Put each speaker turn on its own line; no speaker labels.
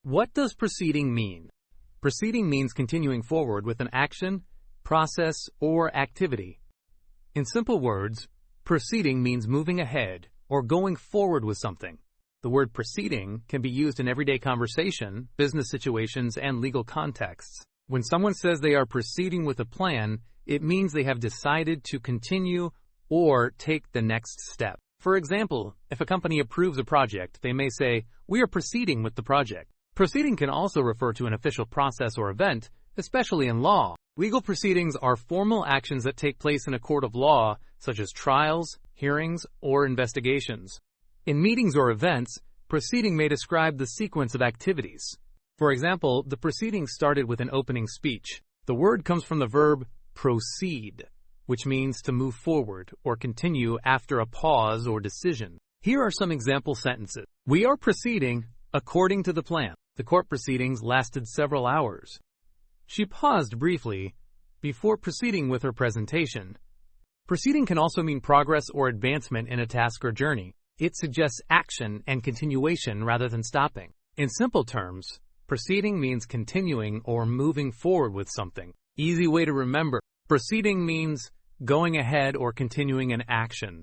What does proceeding mean? Proceeding means continuing forward with an action, process, or activity. In simple words, proceeding means moving ahead or going forward with something. The word proceeding can be used in everyday conversation, business situations, and legal contexts. When someone says they are proceeding with a plan, it means they have decided to continue or take the next step. For example, if a company approves a project, they may say, "We are proceeding with the project." Proceeding can also refer to an official process or event, especially in law. Legal proceedings are formal actions that take place in a court of law, such as trials, hearings, or investigations. In meetings or events, proceeding may describe the sequence of activities. For example, the proceeding started with an opening speech. The word comes from the verb proceed, which means to move forward or continue after a pause or decision. Here are some example sentences. We are proceeding according to the plan. The court proceedings lasted several hours. She paused briefly before proceeding with her presentation. Proceeding can also mean progress or advancement in a task or journey. It suggests action and continuation rather than stopping. In simple terms, proceeding means continuing or moving forward with something. Easy way to remember. Proceeding means going ahead or continuing an action.